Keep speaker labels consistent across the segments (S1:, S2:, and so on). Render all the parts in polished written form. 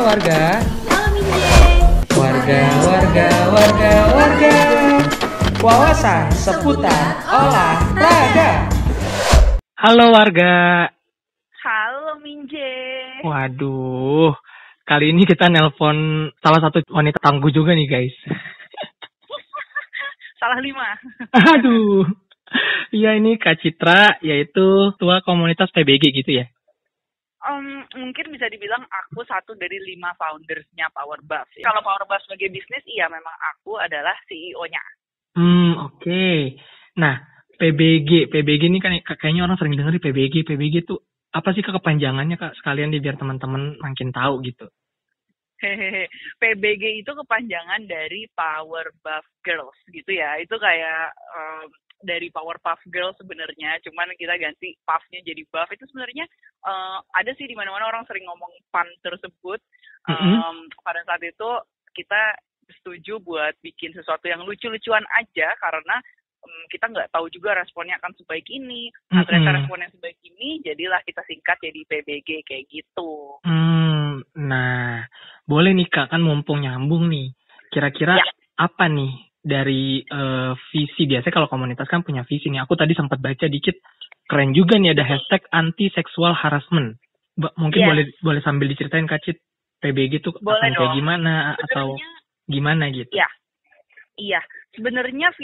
S1: warga.
S2: Halo Minje.
S1: Warga. Wawasan seputar olahraga. Halo warga.
S2: Halo Minje.
S1: Waduh, kali ini kita nelpon salah satu wanita tangguh juga nih guys.
S2: Salah 5.
S1: Aduh. Iya, ini Kak Citra, yaitu ketua komunitas PBG gitu ya.
S2: Mungkin bisa dibilang aku satu dari 5 foundersnya Powerbuff. Kalau Powerbuff sebagai bisnis, iya memang aku adalah CEO-nya.
S1: Oke. Nah, PBG ini kan kayaknya orang sering denger di PBG itu apa sih Kak kepanjangannya Kak? Sekalian biar teman-teman makin tahu gitu.
S2: Hehehe. PBG itu kepanjangan dari Powerbuff Girls gitu ya. Itu kayak dari Powerpuff Girls sebenarnya, cuman kita ganti puff-nya jadi buff. Itu sebenarnya ada sih di mana-mana orang sering ngomong pun tersebut. Pada saat itu kita setuju buat bikin sesuatu yang lucu-lucuan aja karena kita nggak tahu juga responnya akan sebaik ini. Nah, ternyata responnya sebaik ini, jadilah kita singkat jadi PBG kayak gitu.
S1: Nah, boleh nih Kak, kan mumpung nyambung nih. Kira-kira apa nih dari visi? Biasanya kalau komunitas kan punya visi nih. Aku tadi sempat baca dikit, keren juga nih ada hashtag anti-sexual harassment. Mungkin boleh sambil diceritain Kak Cit, PBG tuh akan kayak gimana atau gimana gitu?
S2: Iya. Sebenarnya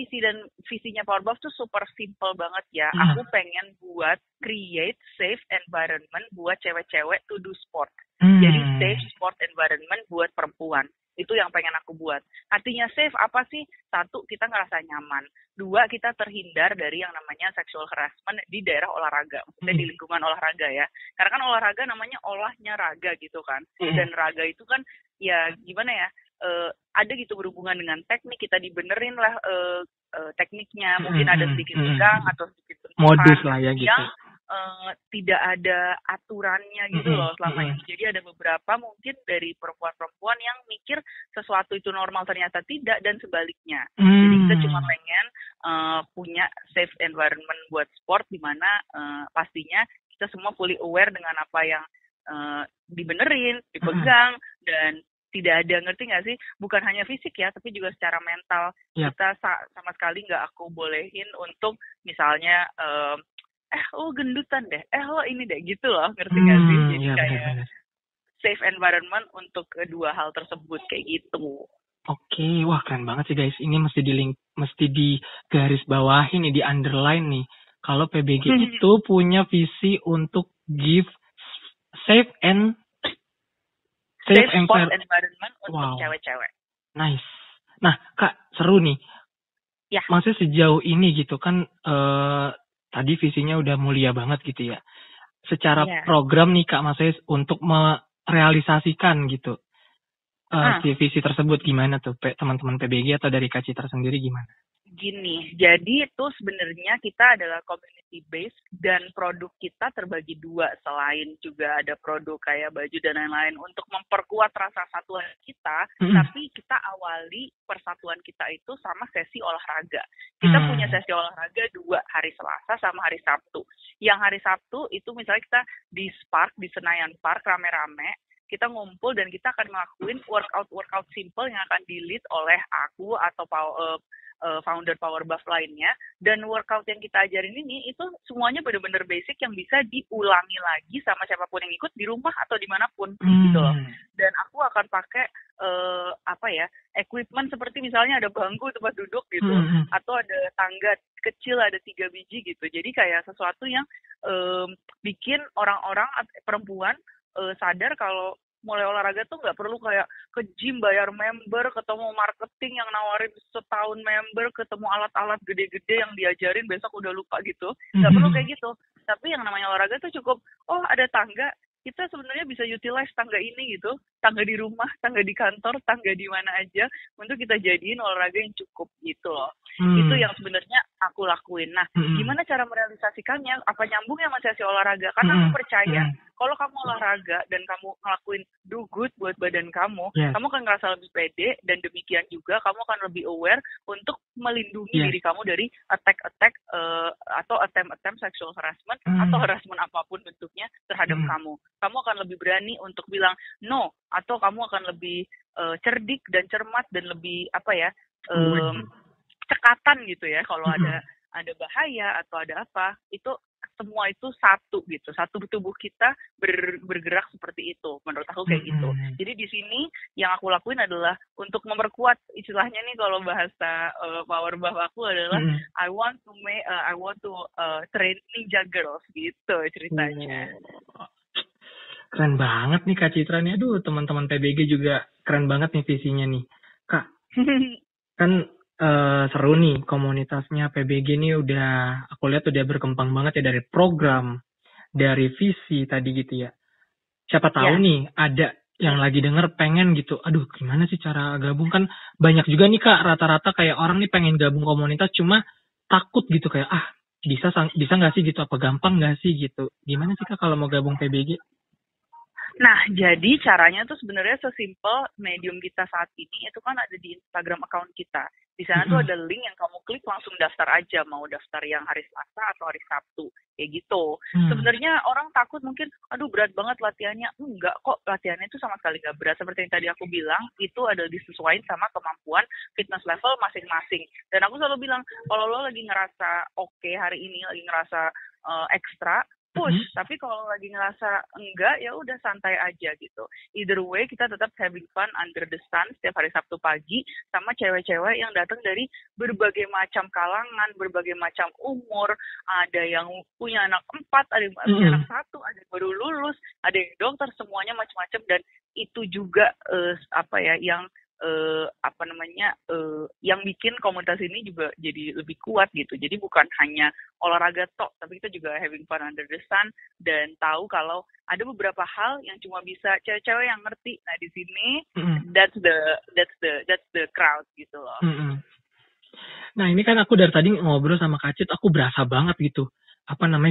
S2: visinya Powerbuff tuh super simple banget ya. Aku pengen buat create safe environment buat cewek-cewek to do sport. Jadi safe sport environment buat perempuan. Itu yang pengen aku buat. Artinya safe apa sih? 1, kita ngerasa nyaman. 2, kita terhindar dari yang namanya sexual harassment di daerah olahraga. Maksudnya di lingkungan olahraga ya. Karena kan olahraga namanya olahnya raga gitu kan. Dan raga itu kan ya gimana ya, ada gitu berhubungan dengan teknik, kita dibenerin lah tekniknya, mungkin ada sedikit tegang atau sedikit
S1: modus lah ya gitu.
S2: Yang tidak ada aturannya gitu loh selama ini. Jadi ada beberapa mungkin dari perempuan-perempuan yang mikir sesuatu itu normal ternyata tidak, dan sebaliknya. Jadi kita cuma pengen punya safe environment buat sport di mana pastinya kita semua fully aware dengan apa yang dibenerin, dipegang, dan tidak ada, ngerti nggak sih? Bukan hanya fisik ya, tapi juga secara mental. Kita sama sekali nggak aku bolehin untuk misalnya lo gendutan deh, lo ini deh, gitu loh, ngerti nggak sih? Jadi kayak safe environment untuk kedua hal tersebut kayak gitu.
S1: Oke, wah keren banget sih guys. Ini mesti di garis bawahi nih, di underline nih. Kalau PBG itu punya visi untuk give safe
S2: sport environment untuk cewek-cewek.
S1: Nice. Nah, Kak, seru nih.
S2: Ya.
S1: Maksudnya sejauh ini gitu kan, tadi visinya udah mulia banget gitu ya. Secara program nih Kak, maksudnya untuk merealisasikan gitu. Visi tersebut gimana tuh teman-teman PBG atau dari Kak Citra sendiri gimana?
S2: Gini, jadi itu sebenarnya kita adalah community based dan produk kita terbagi 2, selain juga ada produk kayak baju dan lain-lain untuk memperkuat rasa satuan kita, tapi kita awali persatuan kita itu sama sesi olahraga. Kita punya sesi olahraga 2, hari Selasa sama hari Sabtu. Yang hari Sabtu itu misalnya kita di Spark, di Senayan Park, rame-rame, kita ngumpul dan kita akan ngelakuin workout simple yang akan di-lead oleh aku atau founder Powerbuff lainnya. Dan workout yang kita ajarin ini itu semuanya benar-benar basic yang bisa diulangi lagi sama siapapun yang ikut di rumah atau dimanapun gitu loh. Dan aku akan pakai equipment seperti misalnya ada bangku tempat duduk gitu, atau ada tangga kecil ada 3 biji gitu. Jadi kayak sesuatu yang bikin orang-orang perempuan sadar kalau mulai olahraga tuh nggak perlu kayak ke gym bayar member, ketemu marketing yang nawarin setahun member, ketemu alat-alat gede-gede yang diajarin besok udah lupa gitu. Nggak perlu kayak gitu. Tapi yang namanya olahraga tuh cukup, ada tangga, kita sebenarnya bisa utilize tangga ini gitu. Tangga di rumah, tangga di kantor, tangga di mana aja, untuk kita jadiin olahraga yang cukup gitu loh. Itu yang sebenarnya aku lakuin. Nah, gimana cara merealisasikannya? Apa nyambung sama sesi olahraga? Karena aku percaya kalau kamu olahraga dan kamu ngelakuin do good buat badan kamu, kamu akan ngerasa lebih pede, dan demikian juga kamu akan lebih aware untuk melindungi diri kamu dari attack atau attempt sexual harassment atau harassment apapun bentuknya terhadap kamu. Kamu akan lebih berani untuk bilang no, atau kamu akan lebih cerdik dan cermat dan lebih cekatan gitu ya kalau ada bahaya atau ada apa, itu semua itu satu tubuh kita bergerak seperti itu, menurut aku kayak gitu. Jadi di sini yang aku lakuin adalah untuk memperkuat, istilahnya nih kalau bahasa power buff aku adalah I want to train ninja girls gitu ceritanya.
S1: Keren banget nih Kak Citra nih. Aduh, teman-teman PBG juga keren banget nih visinya nih Kak. Kan seru nih komunitasnya PBG nih, aku lihat udah berkembang banget ya, dari program, dari visi tadi gitu ya. Siapa tahu nih ada yang lagi denger pengen gitu, aduh gimana sih cara gabung, kan banyak juga nih Kak, rata-rata kayak orang nih pengen gabung komunitas cuma takut gitu, kayak bisa nggak sih gitu, apa gampang nggak sih gitu. Gimana sih Kak kalau mau gabung PBG?
S2: Nah, jadi caranya tuh sebenarnya sesimpel medium kita saat ini itu kan ada di Instagram account kita. Di sana tuh ada link yang kamu klik langsung daftar aja, mau daftar yang hari Selasa atau hari Sabtu, kayak gitu. Sebenarnya orang takut mungkin, aduh berat banget latihannya. Enggak kok, latihannya itu sama sekali nggak berat. Seperti yang tadi aku bilang, itu adalah disesuaikan sama kemampuan fitness level masing-masing. Dan aku selalu bilang, kalau lo lagi ngerasa oke hari ini, lagi ngerasa ekstra, push, tapi kalau lagi ngerasa enggak, ya udah santai aja gitu. Either way, kita tetap having fun under the sun setiap hari Sabtu pagi sama cewek-cewek yang datang dari berbagai macam kalangan, berbagai macam umur. Ada yang punya anak 4, ada yang punya anak 1, ada yang baru lulus, ada yang dokter, semuanya macam-macam. Dan itu juga yang bikin komunitas ini juga jadi lebih kuat gitu. Jadi bukan hanya olahraga tok, tapi kita juga having fun under the sun dan tahu kalau ada beberapa hal yang cuma bisa cewek-cewek yang ngerti. Nah di sini that's the crowd gitu loh.
S1: Nah ini kan aku dari tadi ngobrol sama Kak Cit, aku berasa banget gitu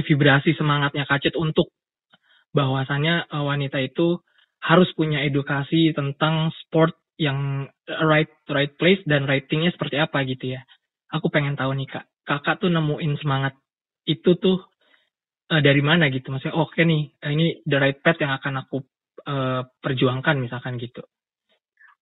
S1: vibrasi semangatnya Kak Cit untuk bahwasannya wanita itu harus punya edukasi tentang sport yang right place dan right thing-nya seperti apa gitu ya. Aku pengen tahu nih Kak, Kakak tuh nemuin semangat itu tuh dari mana gitu? Maksudnya oke nih, ini the right path yang akan aku perjuangkan misalkan gitu.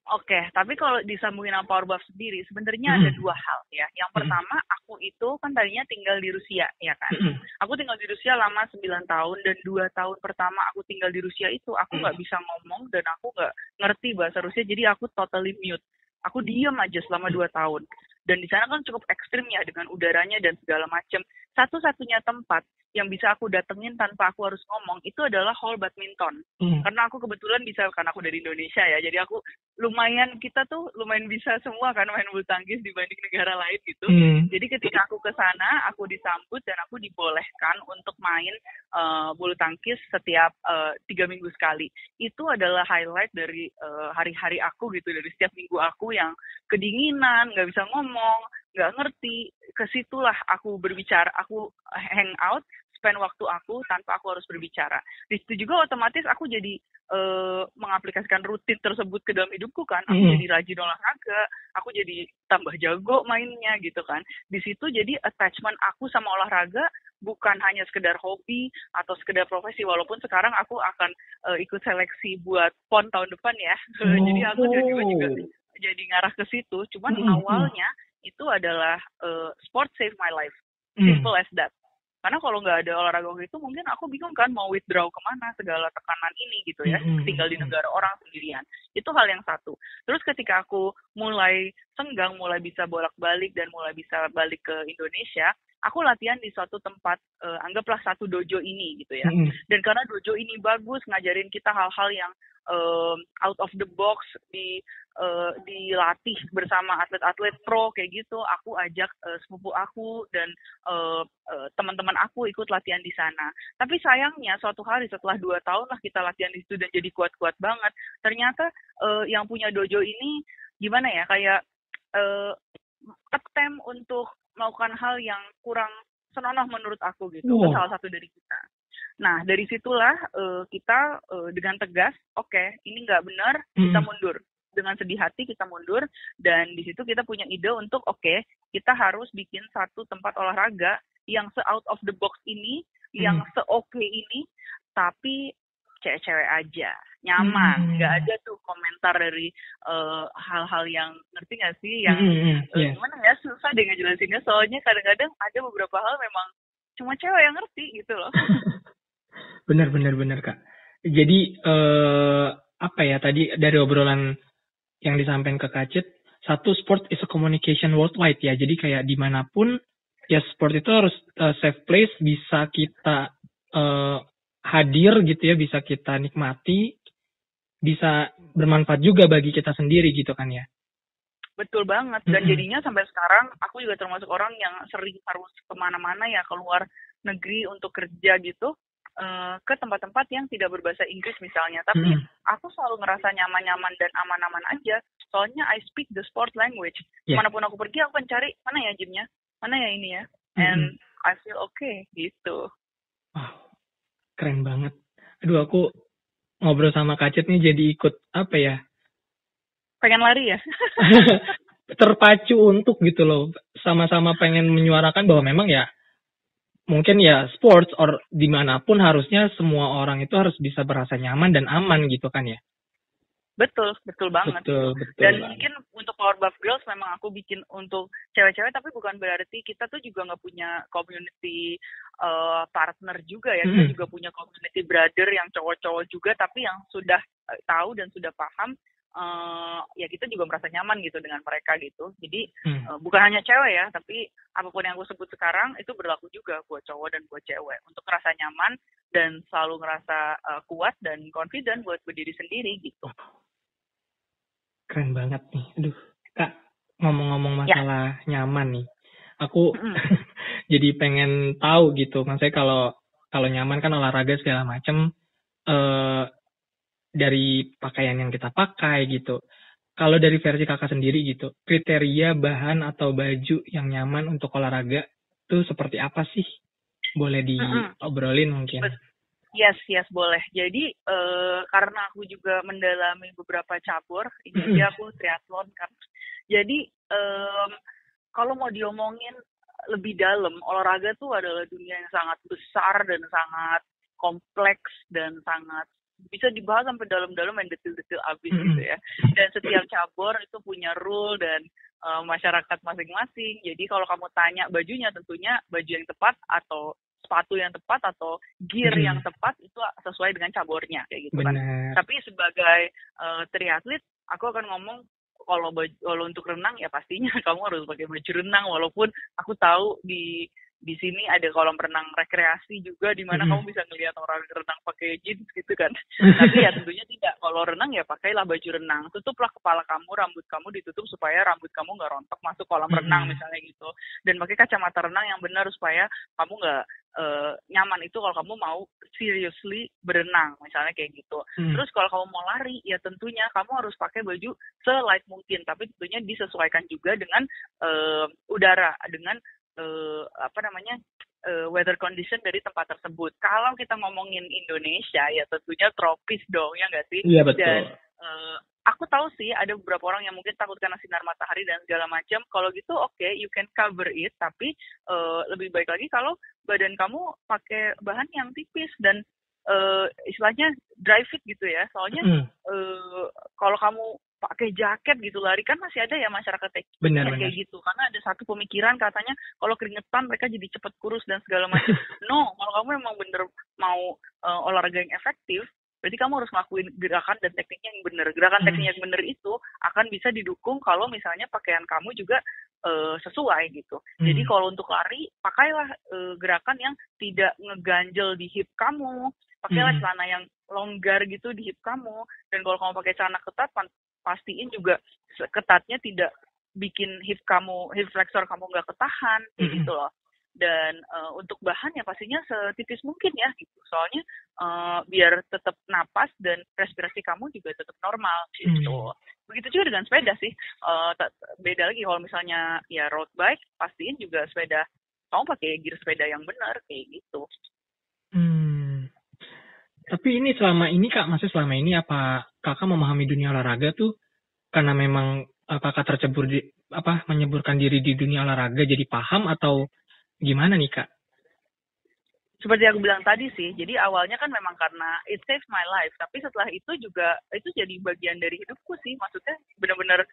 S2: Oke, tapi kalau disambungin sama Power Buff sendiri, sebenarnya ada dua hal ya. Yang pertama, aku itu kan tadinya tinggal di Rusia, ya kan. Aku tinggal di Rusia lama 9 tahun, dan 2 tahun pertama aku tinggal di Rusia itu, aku nggak bisa ngomong, dan aku nggak ngerti bahasa Rusia, jadi aku totally mute. Aku diam aja selama 2 tahun. Dan di sana kan cukup ekstrim ya, dengan udaranya dan segala macam. Satu-satunya tempat yang bisa aku datengin tanpa aku harus ngomong, itu adalah hall badminton. Karena aku kebetulan bisa, karena aku dari Indonesia ya, jadi aku kita tuh lumayan bisa semua kan main bulu tangkis dibanding negara lain gitu. Jadi ketika aku ke sana, aku disambut dan aku dibolehkan untuk main bulu tangkis setiap 3 minggu sekali. Itu adalah highlight dari hari-hari aku gitu, dari setiap minggu aku yang kedinginan, nggak bisa ngomong, nggak ngerti. Kesitulah aku berbicara, aku hang out, spend waktu aku tanpa aku harus berbicara. Di situ juga otomatis aku jadi mengaplikasikan rutin tersebut ke dalam hidupku kan. Aku jadi rajin olahraga, aku jadi tambah jago mainnya gitu kan. Di situ jadi attachment aku sama olahraga bukan hanya sekedar hobi atau sekedar profesi, walaupun sekarang aku akan ikut seleksi buat PON tahun depan ya. Jadi aku juga jadi ngarah ke situ. Cuman awalnya itu adalah sport save my life. Simple as that. Karena kalau nggak ada olahraga itu mungkin aku bingung kan mau withdraw kemana segala tekanan ini gitu ya. Tinggal di negara orang sendirian. Itu hal yang satu. Terus ketika aku mulai senggang, mulai bisa bolak-balik dan mulai bisa balik ke Indonesia, aku latihan di suatu tempat, anggaplah satu dojo ini gitu ya. Dan karena dojo ini bagus, ngajarin kita hal-hal yang out of the box, dilatih bersama atlet-atlet pro kayak gitu. Aku ajak sepupu aku dan teman-teman aku ikut latihan di sana. Tapi sayangnya suatu hari setelah 2 tahun lah kita latihan di situ dan jadi kuat-kuat banget, ternyata yang punya dojo ini gimana ya, kayak attempt untuk melakukan hal yang kurang senonoh menurut aku gitu. Itu salah satu dari kita. Nah, dari situlah kita dengan tegas, oke, ini nggak benar, kita mundur. Dengan sedih hati kita mundur, dan di situ kita punya ide untuk, oke, kita harus bikin satu tempat olahraga yang out of the box ini, yang se-oke ini, tapi cewek-cewek aja, nyaman, nggak ada tuh komentar dari hal-hal yang ngerti nggak sih, yang gimana ya, susah deh ngejelasinnya, soalnya kadang-kadang ada beberapa hal memang cuma cewek yang ngerti gitu loh.
S1: Benar Kak. Jadi apa ya, tadi dari obrolan yang disampaikan ke Kak Cit, satu, sport is a communication worldwide ya. Jadi kayak dimanapun ya, sport itu harus safe place, bisa kita hadir gitu ya, bisa kita nikmati, bisa bermanfaat juga bagi kita sendiri gitu kan ya.
S2: Betul banget. Dan jadinya sampai sekarang aku juga termasuk orang yang sering harus kemana-mana ya, keluar negeri untuk kerja gitu, ke tempat-tempat yang tidak berbahasa Inggris misalnya. Tapi aku selalu ngerasa nyaman-nyaman dan aman-aman aja. Soalnya I speak the sport language. Manapun aku pergi, aku kan cari mana ya gymnya, mana ya ini ya. And I feel okay gitu.
S1: Wow, keren banget. Aduh, aku ngobrol sama Kak Cit nih jadi ikut apa ya?
S2: Pengen lari ya?
S1: Terpacu untuk gitu loh. Sama-sama pengen menyuarakan bahwa memang ya, mungkin ya sports or dimanapun harusnya semua orang itu harus bisa berasa nyaman dan aman gitu kan ya.
S2: Betul banget.
S1: Betul
S2: Dan
S1: banget.
S2: mungkin untuk Power Buff Girls memang aku bikin untuk cewek-cewek, tapi bukan berarti kita tuh juga nggak punya community partner juga ya. Kita juga punya community brother yang cowok-cowok juga, tapi yang sudah tahu dan sudah paham, ya kita juga merasa nyaman gitu dengan mereka gitu. Jadi bukan hanya cewek ya, tapi apapun yang aku sebut sekarang itu berlaku juga buat cowok dan buat cewek, untuk ngerasa nyaman dan selalu ngerasa kuat dan confident buat berdiri sendiri gitu.
S1: Keren banget nih. Aduh, Kak, ngomong-ngomong masalah nyaman nih, aku jadi pengen tahu gitu. Maksudnya kalau nyaman kan olahraga segala macem, dari pakaian yang kita pakai gitu. Kalau dari versi Kakak sendiri gitu, kriteria bahan atau baju yang nyaman untuk olahraga itu seperti apa sih? Boleh diobrolin mungkin?
S2: Yes, boleh. Jadi karena aku juga mendalami beberapa cabur, ini aja aku triathlon kan. Jadi kalau mau diomongin lebih dalam, olahraga tuh adalah dunia yang sangat besar dan sangat kompleks dan sangat bisa dibahas sampai dalam-dalam dan detail-detail abis gitu ya. Dan setiap cabur itu punya rule dan masyarakat masing-masing. Jadi kalau kamu tanya bajunya, tentunya baju yang tepat atau sepatu yang tepat atau gear yang tepat itu sesuai dengan cabornya kayak gitu kan. Tapi sebagai triatlet, aku akan ngomong kalau untuk renang ya pastinya kamu harus pakai baju renang, walaupun aku tahu di sini ada kolam renang rekreasi juga di mana kamu bisa ngelihat orang renang pakai jeans gitu kan. Tapi ya tentunya tidak. Kalau renang ya pakailah baju renang. Tutuplah kepala kamu, rambut kamu ditutup supaya rambut kamu nggak rontok masuk kolam renang misalnya gitu. Dan pakai kacamata renang yang benar supaya kamu nggak nyaman itu kalau kamu mau seriously berenang misalnya kayak gitu. Terus kalau kamu mau lari ya tentunya kamu harus pakai baju se-light mungkin, tapi tentunya disesuaikan juga dengan udara, dengan weather condition dari tempat tersebut. Kalau kita ngomongin Indonesia ya tentunya tropis dong, ya nggak sih?
S1: Iya betul.
S2: Dan aku tahu sih ada beberapa orang yang mungkin takut karena sinar matahari dan segala macam. Kalau gitu oke, you can cover it, tapi lebih baik lagi kalau badan kamu pakai bahan yang tipis dan istilahnya dry fit gitu ya. Soalnya kalau kamu pakai jaket gitu lari kan masih ada ya masyarakat kayak gitu, karena ada satu pemikiran katanya kalau keringetan mereka jadi cepat kurus dan segala macam. No, kalau kamu memang bener mau olahraga yang efektif, berarti kamu harus ngelakuin gerakan dan tekniknya yang benar. Gerakan tekniknya yang benar itu akan bisa didukung kalau misalnya pakaian kamu juga sesuai gitu. Jadi kalau untuk lari, pakailah gerakan yang tidak ngeganjel di hip kamu. Pakailah celana yang longgar gitu di hip kamu. Dan kalau kamu pakai celana ketat, pastiin juga ketatnya tidak bikin hip flexor kamu nggak ketahan, kayak gitu loh. Dan untuk bahan ya pastinya setipis mungkin ya gitu. Soalnya biar tetap napas dan respirasi kamu juga tetap normal gitu. Begitu juga dengan sepeda sih. Beda lagi kalau misalnya ya road bike, pastiin juga sepeda kamu pakai gear sepeda yang benar kayak gitu.
S1: Tapi ini selama ini Kak, maksudnya selama ini apa Kakak memahami dunia olahraga tuh karena memang Kakak menyeburkan diri di dunia olahraga jadi paham atau gimana nih Kak?
S2: Seperti aku bilang tadi sih, jadi awalnya kan memang karena it saves my life, tapi setelah itu juga itu jadi bagian dari hidupku sih, maksudnya benar-benar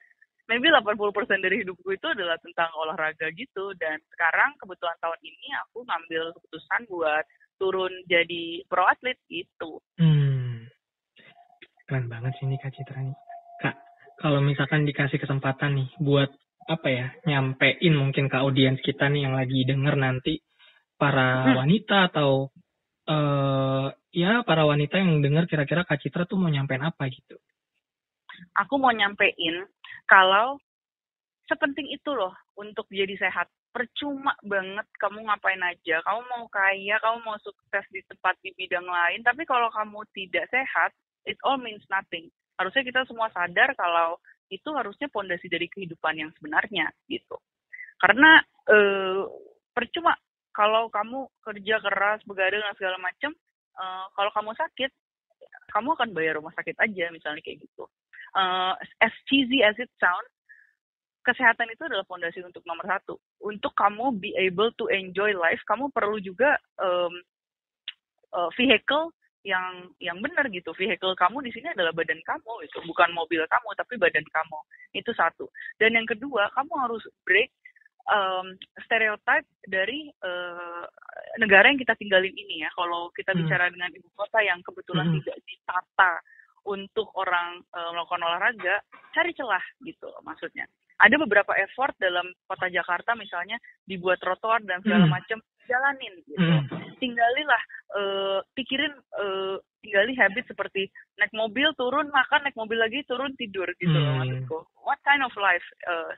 S2: maybe 80% dari hidupku itu adalah tentang olahraga gitu, dan sekarang kebetulan tahun ini aku ngambil keputusan buat turun jadi pro atlet gitu.
S1: Keren banget sih ini Kak Citra nih. Kak, kalau misalkan dikasih kesempatan nih buat nyampein mungkin ke audiens kita nih yang lagi denger nanti, para wanita atau para wanita yang dengar kira-kira Kak Citra tuh mau nyampein apa gitu?
S2: Aku mau nyampein kalau sepenting itu loh untuk jadi sehat. Percuma banget kamu ngapain aja, kamu mau kaya, kamu mau sukses di tempat di bidang lain, tapi kalau kamu tidak sehat, it all means nothing. Harusnya kita semua sadar kalau itu harusnya pondasi dari kehidupan yang sebenarnya gitu. Karena percuma kalau kamu kerja keras, begadang dan segala macam, kalau kamu sakit, kamu akan bayar rumah sakit aja misalnya kayak gitu. As cheesy as it sound, kesehatan itu adalah fondasi untuk nomor 1. Untuk kamu be able to enjoy life, kamu perlu juga vehicle yang benar gitu. Vehicle kamu di sini adalah badan kamu itu, bukan mobil kamu tapi badan kamu. Itu 1. Dan yang kedua, kamu harus break stereotype dari negara yang kita tinggalin ini ya. Kalau kita bicara dengan ibu kota yang kebetulan tidak ditata untuk orang melakukan olahraga, cari celah gitu maksudnya. Ada beberapa effort dalam kota Jakarta misalnya dibuat trotoar dan segala macam, jalanin gitu. Tinggalilah, tinggali habit seperti naik mobil, turun, makan, naik mobil lagi, turun, tidur gitu loh maksudku. What kind of life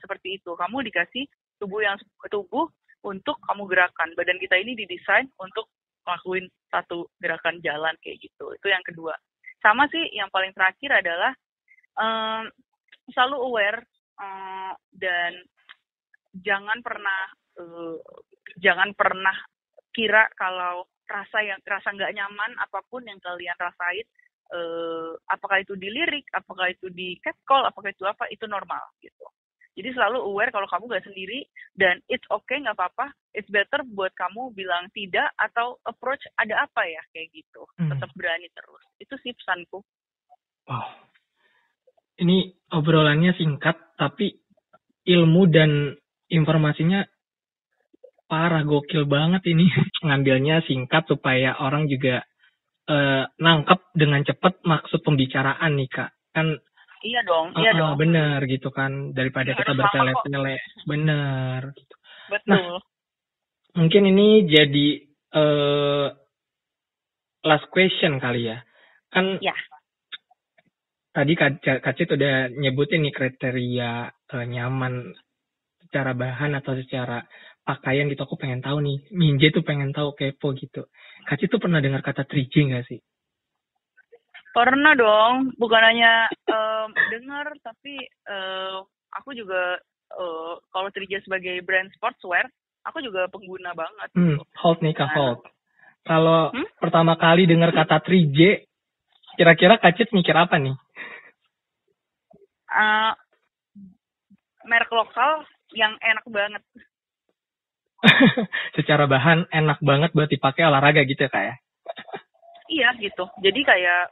S2: seperti itu? Kamu dikasih tubuh untuk kamu gerakan. Badan kita ini didesain untuk ngelakuin satu gerakan jalan kayak gitu. Itu yang kedua. Sama sih, yang paling terakhir adalah selalu aware dan jangan pernah kira kalau rasa nggak nyaman apapun yang kalian rasain, apakah itu di lirik, apakah itu di catcall, apakah itu apa, itu normal gitu. Jadi selalu aware kalau kamu gak sendiri, dan it's okay, gak apa-apa. It's better buat kamu bilang tidak atau approach ada apa ya, kayak gitu. Tetap berani terus. Itu sih pesanku.
S1: Wow. Ini obrolannya singkat, tapi ilmu dan informasinya parah, gokil banget ini. Ngambilnya singkat supaya orang juga nangkep dengan cepat maksud pembicaraan nih Kak. Kan
S2: Iya dong.
S1: Bener gitu kan, daripada kita bertele-tele. Bener gitu.
S2: Betul.
S1: Nah, mungkin ini jadi last question kali ya. Kan
S2: ya.
S1: Tadi Kak Cit udah nyebutin nih kriteria nyaman secara bahan atau secara pakaian gitu. Aku pengen tahu nih, Minje tuh pengen tahu, kepo gitu. Kak Cit tuh pernah dengar kata 3J nggak sih?
S2: Pernah dong, bukan hanya dengar, tapi aku juga kalau 3J sebagai brand sportswear, aku juga pengguna banget.
S1: Hold nih Kak, hold. Kalau pertama kali dengar kata 3J, kira-kira Kak Cit mikir apa nih?
S2: Merek lokal yang enak banget.
S1: Secara bahan enak banget buat dipakai olahraga gitu ya Kak ya?
S2: Iya gitu. Jadi kayak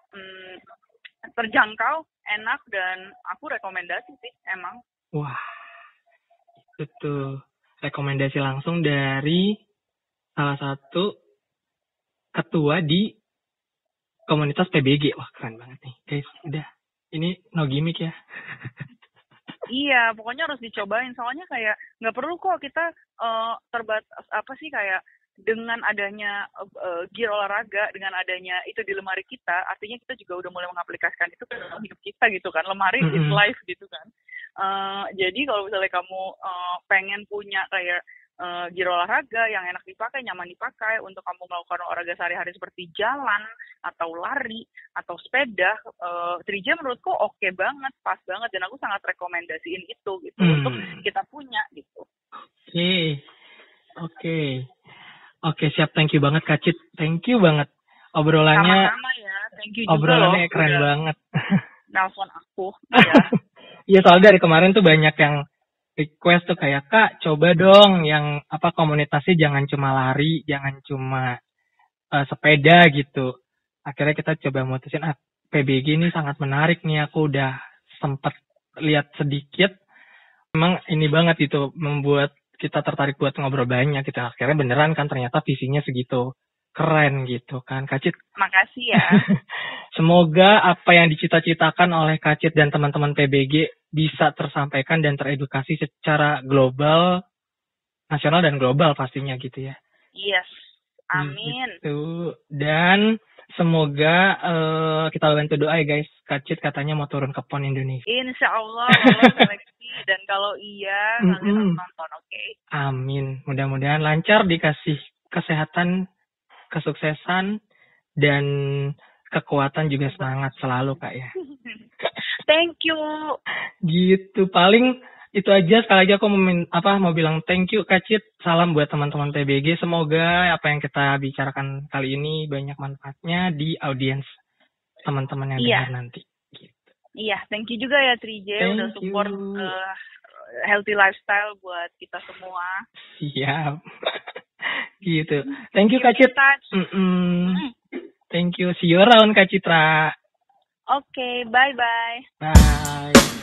S2: terjangkau, enak, dan aku rekomendasi sih emang.
S1: Wah, itu tuh rekomendasi langsung dari salah satu ketua di komunitas PBG. Wah, keren banget nih guys. Udah, ini no gimmick ya.
S2: Iya, pokoknya harus dicobain. Soalnya kayak nggak perlu kok kita terbatas kayak dengan adanya gear olahraga, dengan adanya itu di lemari kita, artinya kita juga udah mulai mengaplikasikan itu ke dalam hidup kita gitu kan. Lemari is life gitu kan. Jadi kalau misalnya kamu pengen punya kayak gear olahraga yang enak dipakai, nyaman dipakai untuk kamu melakukan olahraga sehari-hari seperti jalan atau lari atau sepeda, 3J menurutku oke banget, pas banget, dan aku sangat rekomendasiin itu gitu untuk kita punya gitu.
S1: Oke, siap. Thank you banget Kak Cit. Thank you banget. Obrolannya
S2: sama-sama ya. Thank you juga
S1: obrolannya
S2: loh,
S1: keren banget.
S2: Nelpon aku. Ya.
S1: Iya, soalnya dari kemarin tuh banyak yang request tuh kayak, Kak, coba dong yang komunitasnya jangan cuma lari, jangan cuma sepeda gitu. Akhirnya kita coba mutusin, PBG ini sangat menarik nih, aku udah sempet lihat sedikit. Memang ini banget itu, membuat kita tertarik buat ngobrol banyak gitu. Akhirnya beneran kan ternyata visinya segitu. Keren gitu kan, Kak Cit.
S2: Makasih ya.
S1: Semoga apa yang dicita-citakan oleh Kak Cit dan teman-teman PBG bisa tersampaikan dan teredukasi secara global, nasional dan global pastinya gitu ya.
S2: Yes, amin.
S1: Gitu. Dan semoga kita bantu doa ya guys. Kak Cit katanya mau turun ke PON Indonesia.
S2: Insya Allah kalau seleksi dan kalau iya kalian harus nonton, oke?
S1: Amin. Mudah-mudahan lancar, dikasih kesehatan, kesuksesan, dan kekuatan juga semangat selalu Kak ya.
S2: Thank you.
S1: Gitu, paling itu aja. Sekali lagi aku mau bilang thank you Kak Cit. Salam buat teman-teman PBG. Semoga apa yang kita bicarakan kali ini banyak manfaatnya di audiens teman-teman yang dengar nanti. Gitu.
S2: Iya, thank you juga ya Trij udah support healthy lifestyle buat kita semua.
S1: Siap. Gitu. Thank you Kak Cit. Thank you. See you around Kak Citra.
S2: Oke, bye-bye.
S1: Bye.